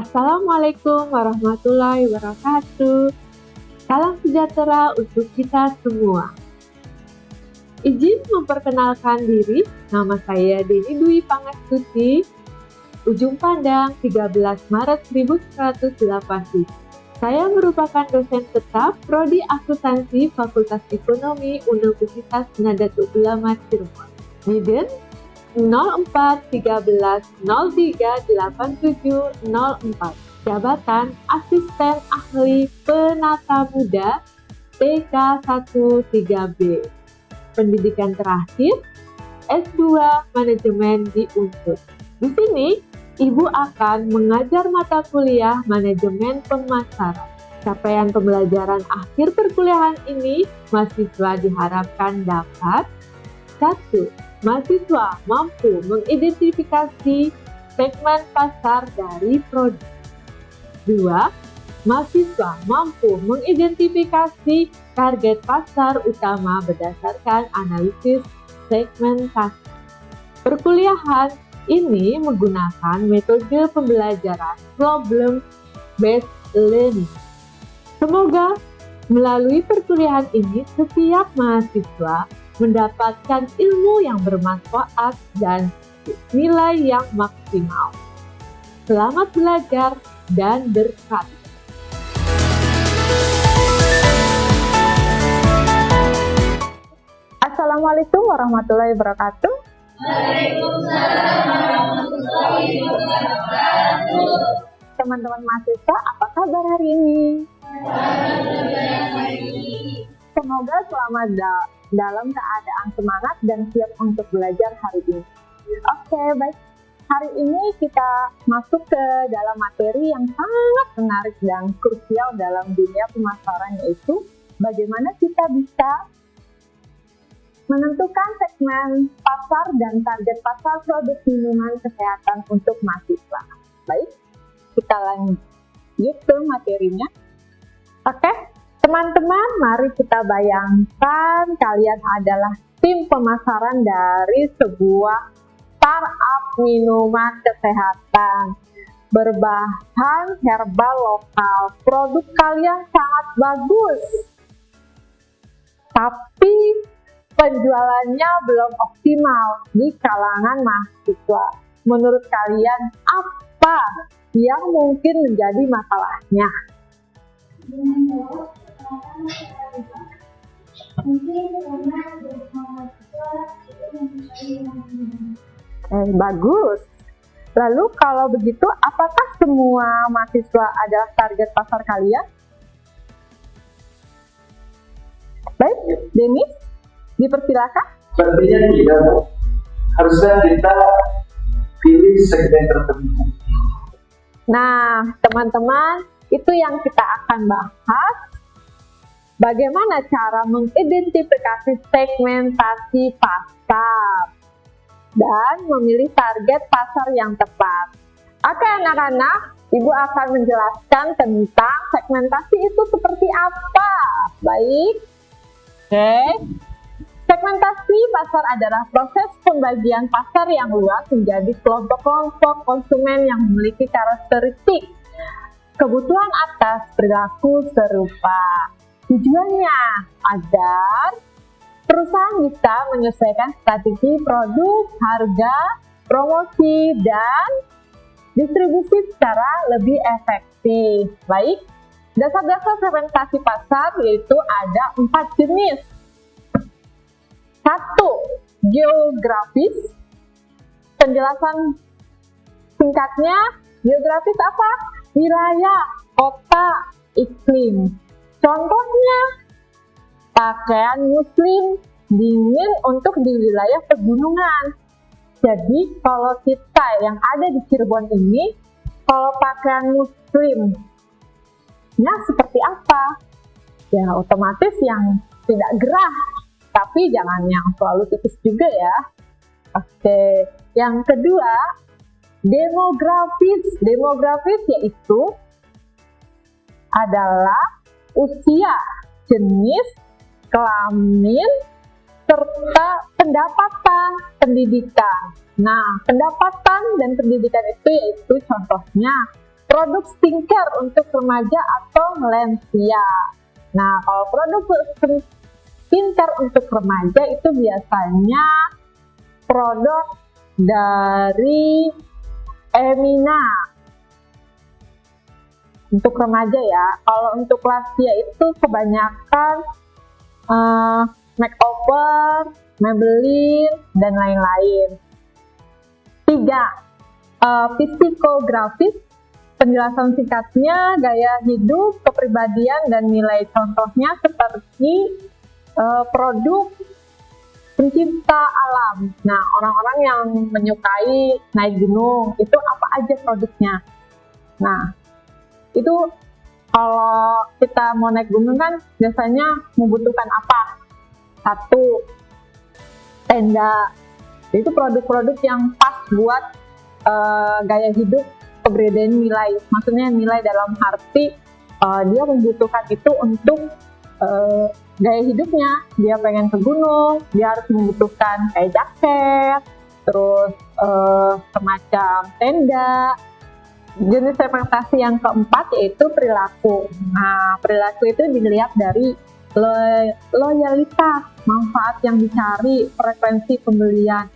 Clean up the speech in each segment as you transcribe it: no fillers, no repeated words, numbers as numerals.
Assalamualaikum warahmatullahi wabarakatuh. Salam sejahtera untuk kita semua. Izin memperkenalkan diri, nama saya Deni Dwi Pangestuti, ujung pandang 13 Maret 1987. Saya merupakan dosen tetap Prodi Akuntansi Fakultas Ekonomi Universitas Nahdlatul Ulama Cirebon. NIDN 0413038704. Jabatan Asisten Ahli Penata Muda TK13B. Pendidikan terakhir S2 Manajemen di Unsur. Di sini Ibu akan mengajar mata kuliah Manajemen Pemasaran. Capaian pembelajaran akhir perkuliahan ini mahasiswa diharapkan dapat 1. Mahasiswa mampu mengidentifikasi segmen pasar dari produk. 2. Mahasiswa mampu mengidentifikasi target pasar utama berdasarkan analisis segmentasi. Perkuliahan ini menggunakan metode pembelajaran problem based learning. Semoga melalui perkuliahan ini setiap mahasiswa mendapatkan ilmu yang bermanfaat dan nilai yang maksimal. Selamat belajar dan berkarya. Assalamualaikum warahmatullahi wabarakatuh. Waalaikumsalam warahmatullahi wabarakatuh. Teman-teman mahasiswa, apa kabar hari ini? Semoga selamat dalam keadaan semangat dan siap untuk belajar hari ini. Oke, baik. Hari ini kita masuk ke dalam materi yang sangat menarik dan krusial dalam dunia pemasaran, yaitu bagaimana kita bisa menentukan segmen pasar dan target pasar produk minuman kesehatan untuk mahasiswa. Baik, kita lanjut ke materinya. Oke, teman-teman, mari kita bayangkan kalian adalah tim pemasaran dari sebuah startup minuman kesehatan berbahan herbal lokal. Produk kalian sangat bagus, tapi penjualannya belum optimal di kalangan mahasiswa. Menurut kalian, apa yang mungkin menjadi masalahnya? Bagus. Lalu kalau begitu, apakah semua mahasiswa adalah target pasar kalian? Baik, Denis, dipersilakan. Sepertinya tidak, Bu. Harusnya kita pilih segmen tertentu. Nah, teman-teman, itu yang kita akan bahas. Bagaimana cara mengidentifikasi segmentasi pasar dan memilih target pasar yang tepat. Oke anak-anak, Ibu akan menjelaskan tentang segmentasi itu seperti apa. Baik. Oke. Segmentasi pasar adalah proses pembagian pasar yang luas menjadi kelompok-kelompok konsumen yang memiliki karakteristik kebutuhan atas perilaku serupa. Tujuannya agar perusahaan bisa menyesuaikan strategi produk, harga, promosi, dan distribusi secara lebih efektif. Baik, dasar-dasar segmentasi pasar yaitu ada 4 jenis. 1. Geografis. Penjelasan singkatnya, geografis apa? Wilayah, kota, iklim. Contohnya, pakaian muslim dingin untuk di wilayah pegunungan. Jadi, kalau kita yang ada di Cirebon ini, kalau pakaian muslimnya seperti apa? Ya, otomatis yang tidak gerah, tapi jangan yang terlalu tipis juga ya. Oke, yang kedua, demografis. Demografis yaitu adalah usia, jenis, kelamin, serta pendapatan, pendidikan. Nah, pendapatan dan pendidikan itu yaitu contohnya produk skincare untuk remaja atau lansia. Nah, kalau produk skincare untuk remaja itu biasanya produk dari Emina. Untuk remaja ya. Kalau untuk lansia itu kebanyakan makeover, Maybelline, dan lain-lain. 3. Psikografis. Penjelasan singkatnya, gaya hidup, kepribadian, dan nilai contohnya seperti produk pencinta alam. Nah, orang-orang yang menyukai naik gunung, itu apa aja produknya. Nah, itu kalau kita mau naik gunung kan biasanya membutuhkan apa? 1. Tenda. Itu produk-produk yang pas buat gaya hidup, keberadaan nilai. Maksudnya nilai dalam arti dia membutuhkan itu untuk gaya hidupnya. Dia pengen ke gunung, dia harus membutuhkan kayak jaket, terus semacam tenda. Jenis segmentasi yang keempat yaitu perilaku. Nah, perilaku itu dilihat dari loyalitas, manfaat yang dicari, frekuensi pembelian.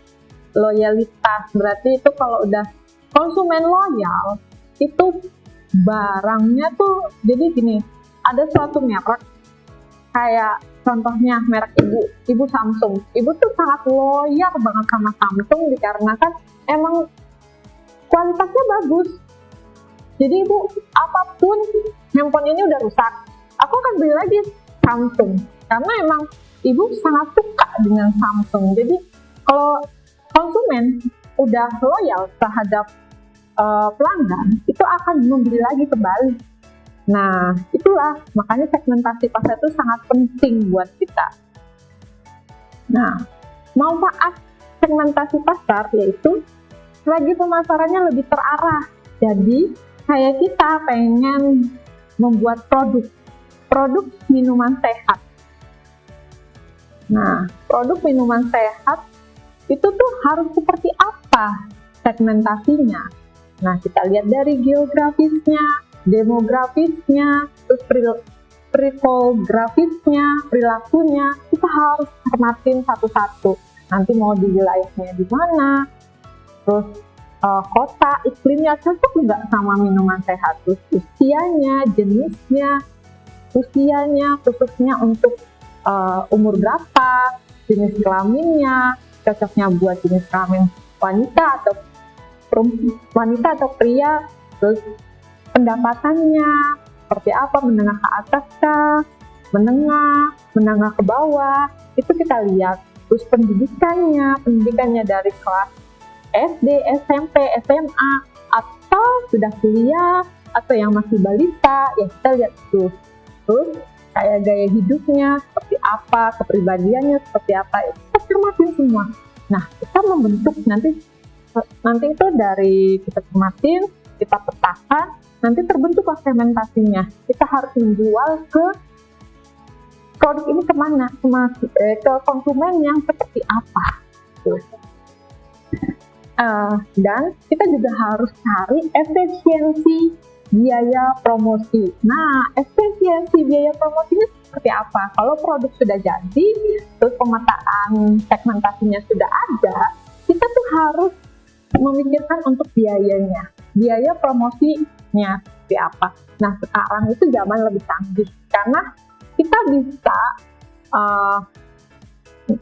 Loyalitas berarti itu kalau udah konsumen loyal, itu barangnya tuh jadi gini, ada suatu merek kayak contohnya merek ibu Samsung. Ibu tuh sangat loyal banget sama Samsung dikarenakan emang kualitasnya bagus. Jadi ibu apapun handphone ini udah rusak, aku akan beli lagi Samsung karena emang ibu sangat suka dengan Samsung. Jadi kalau konsumen udah loyal terhadap pelanggan, itu akan membeli lagi kembali. Nah, itulah makanya segmentasi pasar itu sangat penting buat kita. Nah, manfaat segmentasi pasar yaitu lagi pemasarannya lebih terarah. Jadi, kayak kita pengen membuat produk minuman sehat. Nah, produk minuman sehat itu tuh harus seperti apa segmentasinya? Nah, kita lihat dari geografisnya, demografisnya, terus psikografisnya, perilakunya, kita harus cermatin satu-satu. Nanti mau di wilayahnya di mana, terus kota, iklimnya cocok nggak sama minuman sehat, terus usianya, jenisnya, khususnya untuk umur berapa, jenis kelaminnya, cocoknya buat jenis kelamin wanita atau pria, terus pendapatannya seperti apa, menengah ke atas kah, menengah ke bawah, itu kita lihat. Terus pendidikannya dari kelas SD, SMP, SMA, atau sudah kuliah, atau yang masih balita, ya kita lihat tuh. Terus kayak gaya hidupnya seperti apa, kepribadiannya seperti apa, itu kita cermatin semua. Nah, kita membentuk nanti itu dari kita cermatin, kita petakan, nanti terbentuklah segmentasinya. Kita harus menjual ke produk ini kemana, ke konsumen yang seperti apa. Dan kita juga harus cari efisiensi biaya promosi. Nah, efisiensi biaya promosinya seperti apa? Kalau produk sudah jadi, terus pemetaan segmentasinya sudah ada, kita tuh harus memikirkan untuk biayanya, biaya promosinya seperti apa. Nah, sekarang itu zaman lebih canggih karena kita bisa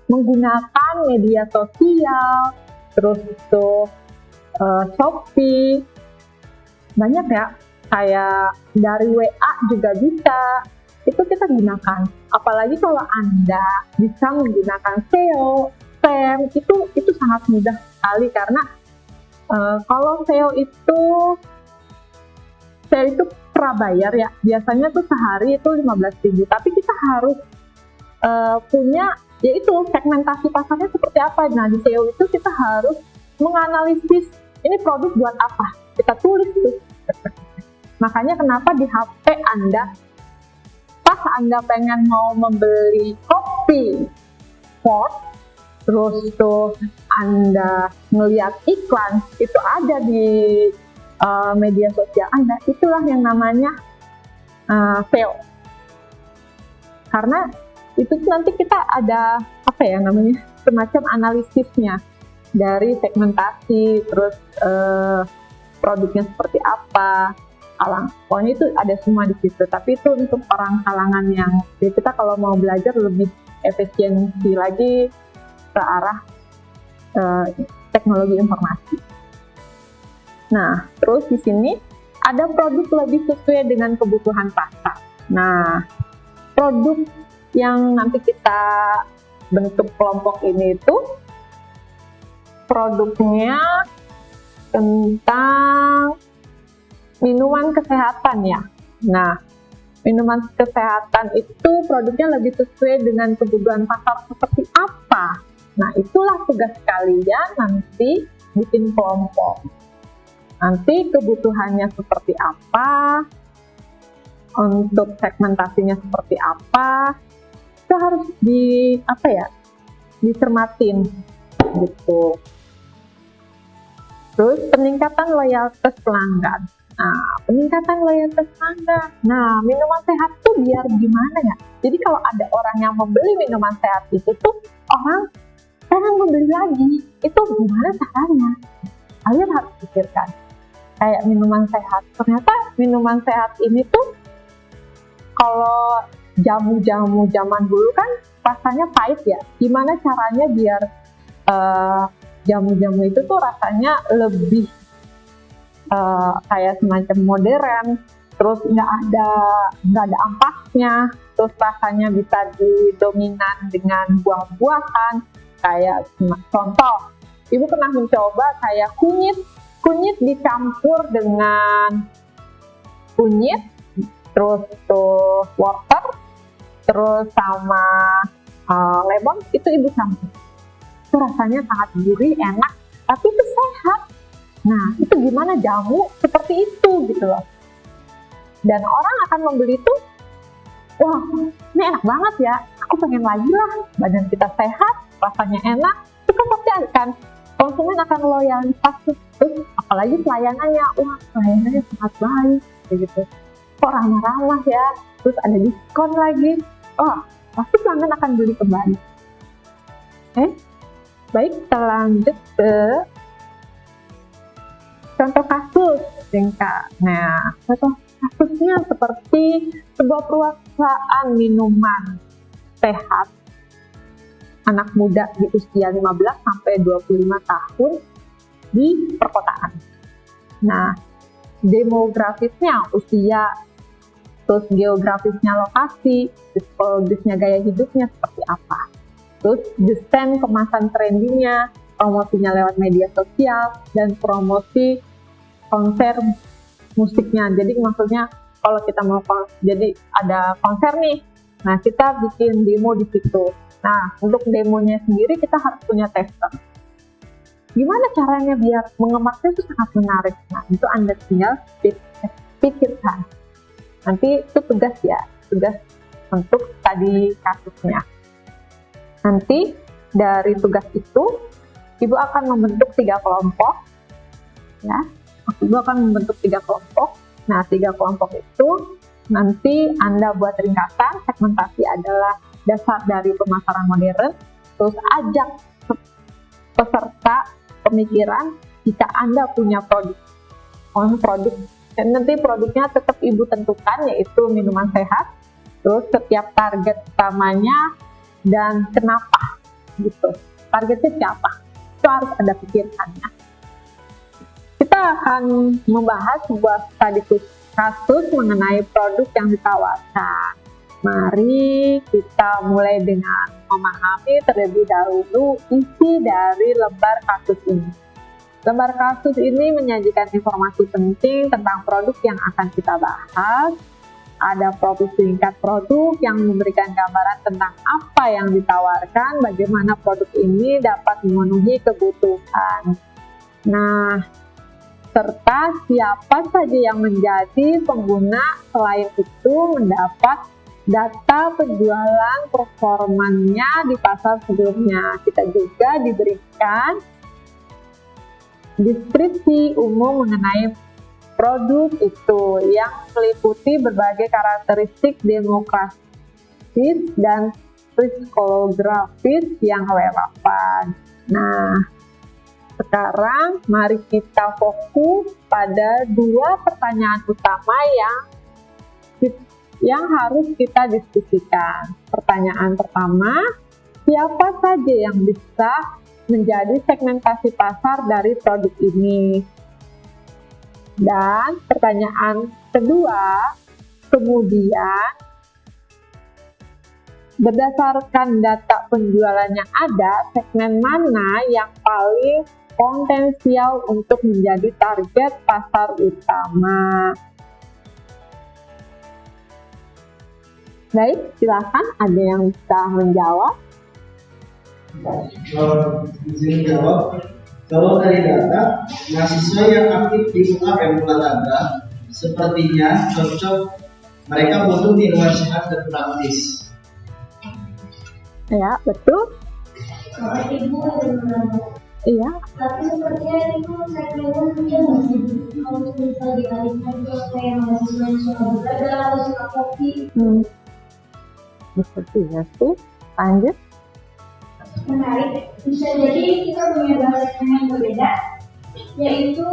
menggunakan media sosial, terus itu Shopee, banyak ya, kayak dari WA juga bisa, itu kita gunakan. Apalagi kalau Anda bisa menggunakan SEO, SEM, itu sangat mudah sekali karena kalau SEO itu prabayar ya, biasanya tuh sehari itu 15.000, tapi kita harus punya yaitu segmentasi pasarnya seperti apa. Nah, di SEO itu kita harus menganalisis ini produk buat apa, kita tulis tuh. Makanya kenapa di HP Anda, pas Anda pengen mau membeli kopi sport, terus tuh Anda ngelihat iklan, itu ada di media sosial Anda, itulah yang namanya SEO. Karena itu nanti kita ada semacam analisisnya dari segmentasi, terus produknya seperti apa, pokoknya itu ada semua di situ. Tapi itu untuk orang kalangan yang kita kalau mau belajar lebih efisiensi lagi ke arah teknologi informasi. Nah, terus di sini ada produk lebih sesuai dengan kebutuhan pasar. Nah, produk yang nanti kita bentuk kelompok ini itu produknya tentang minuman kesehatan ya. Nah, minuman kesehatan itu produknya lebih sesuai dengan kebutuhan pasar seperti apa? Nah, itulah tugas kalian nanti bikin kelompok. Nanti kebutuhannya seperti apa, untuk segmentasinya seperti apa, itu harus dicermatin gitu. Terus peningkatan loyalitas pelanggan. Nah, peningkatan loyalitas pelanggan. Nah, minuman sehat tuh biar gimana ya? Jadi kalau ada orang yang membeli minuman sehat itu tuh orang pengen membeli lagi. Itu gimana caranya? Kalian harus pikirkan. Kayak minuman sehat. Ternyata minuman sehat ini tuh kalau jamu-jamu zaman dulu kan rasanya pahit ya. Gimana caranya biar jamu-jamu itu tuh rasanya lebih kayak semacam modern, terus nggak ada ampasnya, terus rasanya bisa didominan dengan buah-buahan. Kayak contoh, ibu pernah mencoba kayak kunyit dicampur dengan kunyit, terus tuh water, terus sama lemon, itu ibu campur. Itu rasanya sangat gurih, enak, tapi itu sehat. Nah, itu gimana jamu seperti itu gitu loh. Dan orang akan membeli itu, wah ini enak banget ya, aku pengen lagi lah, badan kita sehat, rasanya enak, itu kan pasti akan, konsumen akan loyalitas. Terus apalagi pelayanannya, wah pelayanannya sangat baik, kayak gitu. Kok ramah-ramah ya, terus ada diskon lagi, wah pasti pelanggan akan beli kembali. Baik, kita lanjut ke contoh kasus singkat. Nah, contoh kasusnya seperti sebuah perusahaan minuman sehat anak muda di usia 15 sampai 25 tahun di perkotaan. Nah, demografisnya usia, terus geografisnya lokasi, psikologisnya gaya hidupnya seperti apa. Terus desain kemasan trendinya, promosinya lewat media sosial, dan promosi konser musiknya. Jadi maksudnya kalau kita mau jadi ada konser nih, nah kita bikin demo di situ. Nah, untuk demonya sendiri kita harus punya tester. Gimana caranya biar mengemasnya itu sangat menarik? Nah, itu Anda tinggal pikirkan. Nanti itu tugas untuk tadi kasusnya. Nanti dari tugas itu, Ibu akan membentuk 3 kelompok. Ya, Ibu akan membentuk 3 kelompok. Nah, 3 kelompok itu nanti Anda buat ringkasan. Segmentasi adalah dasar dari pemasaran modern. Terus ajak peserta pemikiran jika Anda punya produk. Dan nanti produknya tetap Ibu tentukan, yaitu minuman sehat. Terus setiap target utamanya dan kenapa gitu. Targetnya siapa? Itu harus ada pikirkannya. Kita akan membahas sebuah studi kasus mengenai produk yang ditawarkan. Mari kita mulai dengan memahami terlebih dahulu isi dari lembar kasus ini. Lembar kasus ini menyajikan informasi penting tentang produk yang akan kita bahas. Ada profil singkat produk yang memberikan gambaran tentang apa yang ditawarkan, bagaimana produk ini dapat memenuhi kebutuhan. Nah, serta siapa saja yang menjadi pengguna, selain itu mendapat data penjualan performanya di pasar sebelumnya. Kita juga diberikan deskripsi umum mengenai produk itu yang meliputi berbagai karakteristik demografis dan psikologis yang relevan. Nah, sekarang mari kita fokus pada dua pertanyaan utama yang harus kita diskusikan. Pertanyaan pertama, siapa saja yang bisa menjadi segmentasi pasar dari produk ini? Dan pertanyaan kedua, kemudian berdasarkan data penjualan yang ada, segmen mana yang paling potensial untuk menjadi target pasar utama? Baik, silakan ada yang bisa menjawab. Izin jawab. Kalau dari data, mahasiswa yang aktif di UA dan olahraga sepertinya cocok, mereka butuh di luar sehat dan praktis. Ya, betul. Ibu Iya. tapi sepertinya itu segmennya dia masih kalau misal dikalikan ke kayak mahasiswa yang suka berdagang atau suka kopi. Sepertinya sih. Lanjut. Menarik, bisa jadi kita punya dua segmen yang berbeda, yaitu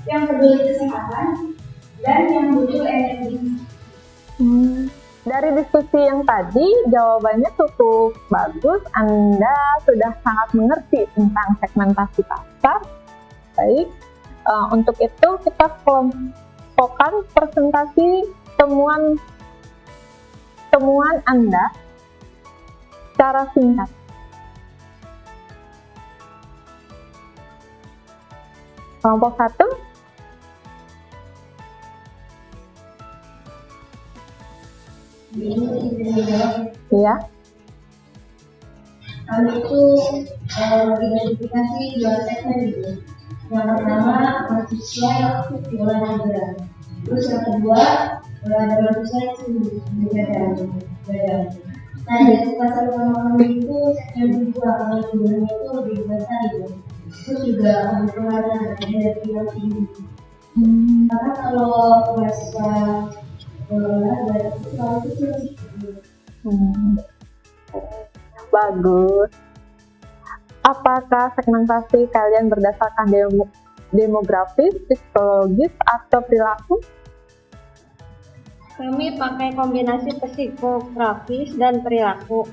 yang peduli kesehatan dan yang butuh energi. Dari diskusi yang tadi, jawabannya cukup bagus. Anda sudah sangat mengerti tentang segmentasi pasar. Baik, untuk itu kita kelompokkan presentasi temuan Anda secara singkat. Kelompok 1. Iya. Kami itu identifikasi dua segmen gitu. Yang pertama mahasiswa yang aktif di olahraga. Terus yang kedua mahasiswa yang berdagang. Nah, jadi pasar utama kami itu segmen dua, kalau keduanya itu lebih besar gitu. Terus juga memperlukan energi yang tinggi. Karena kalau mahasiswa olahraga itu kalau kecil sih. Bagus. Apakah segmentasi kalian berdasarkan demografis, psikologis, atau perilaku? Kami pakai kombinasi psikografis dan perilaku,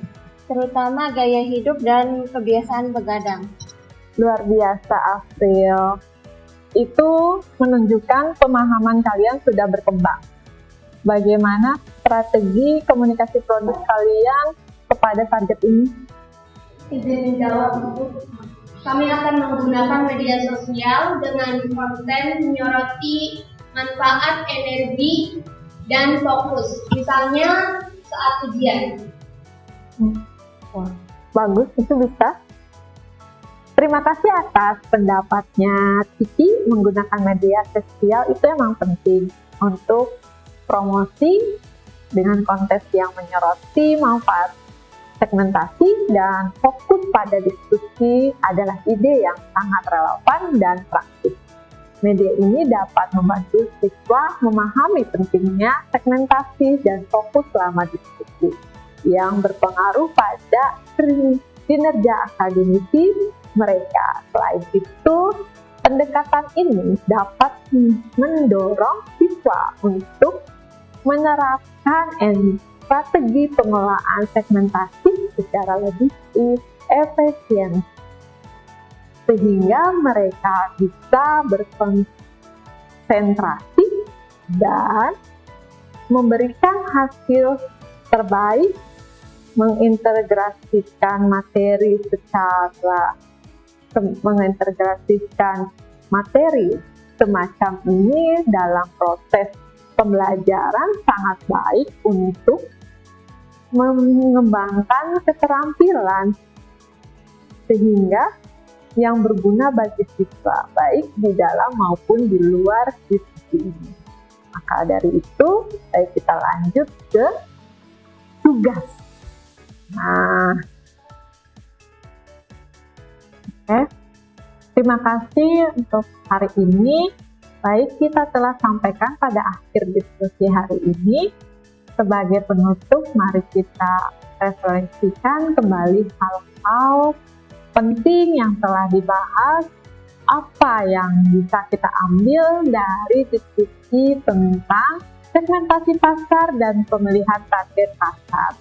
terutama gaya hidup dan kebiasaan begadang. Luar biasa, April. Itu menunjukkan pemahaman kalian sudah berkembang. Bagaimana strategi komunikasi produk kalian kepada target ini? Izin menjawab, kami akan menggunakan media sosial dengan konten menyoroti manfaat, energi, dan fokus. Misalnya saat ujian. Bagus, itu bisa. Terima kasih atas pendapatnya. Kiki menggunakan media sosial itu emang penting untuk promosi dengan konten yang menyoroti manfaat segmentasi dan fokus pada diskusi adalah ide yang sangat relevan dan praktis. Media ini dapat membantu siswa memahami pentingnya segmentasi dan fokus selama diskusi yang berpengaruh pada kinerja akademisi mereka. Selain itu, pendekatan ini dapat mendorong siswa untuk menerapkan strategi pengelolaan segmentasi secara lebih efisien, sehingga mereka bisa berkonsentrasi dan memberikan hasil terbaik, mengintegrasikan materi semacam ini dalam proses pembelajaran sangat baik untuk mengembangkan keterampilan sehingga yang berguna bagi siswa baik di dalam maupun di luar diskusi ini. Maka dari itu, kita lanjut ke tugas. Nah, terima kasih untuk hari ini. Baik, kita telah sampaikan pada akhir diskusi hari ini. Sebagai penutup, mari kita refleksikan kembali hal-hal penting yang telah dibahas, apa yang bisa kita ambil dari diskusi tentang segmentasi pasar dan pemilihan target pasar.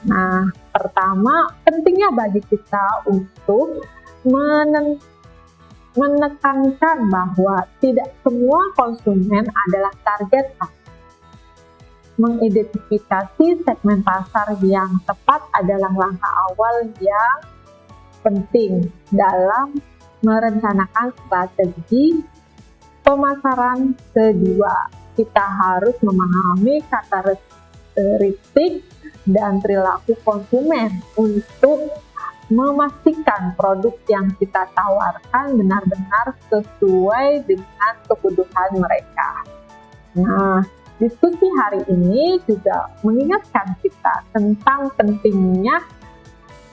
Nah, pertama, pentingnya bagi kita untuk menekankan bahwa tidak semua konsumen adalah target pasar. Mengidentifikasi segmen pasar yang tepat adalah langkah awal yang penting dalam merencanakan strategi pemasaran. Kedua, kita harus memahami karakteristik dan perilaku konsumen untuk memastikan produk yang kita tawarkan benar-benar sesuai dengan kebutuhan mereka. Nah, diskusi hari ini juga mengingatkan kita tentang pentingnya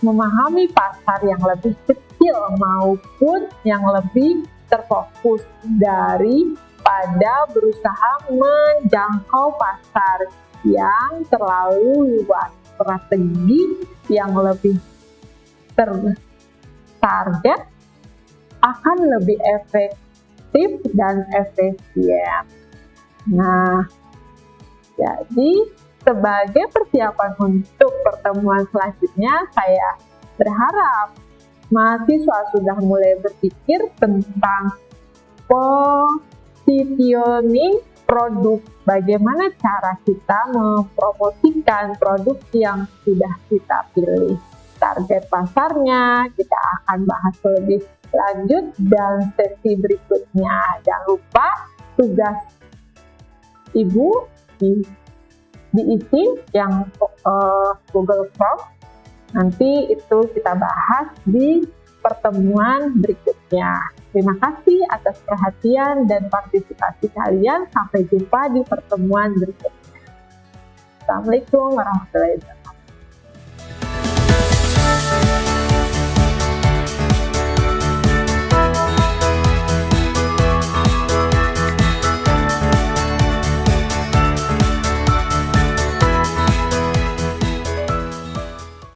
memahami pasar yang lebih kecil maupun yang lebih terfokus daripada berusaha menjangkau pasar yang terlalu luas. Strategi yang lebih tertarget akan lebih efektif dan efisien. Nah, jadi sebagai persiapan untuk pertemuan selanjutnya, saya berharap mahasiswa sudah mulai berpikir tentang positioning produk, bagaimana cara kita mempromosikan produk yang sudah kita pilih. Target pasarnya kita akan bahas lebih lanjut dan sesi berikutnya. Jangan lupa tugas Ibu diisi yang Google Form. Nanti itu kita bahas di pertemuan berikutnya. Terima kasih atas perhatian dan partisipasi kalian. Sampai jumpa di pertemuan berikutnya. Assalamualaikum warahmatullahi wabarakatuh.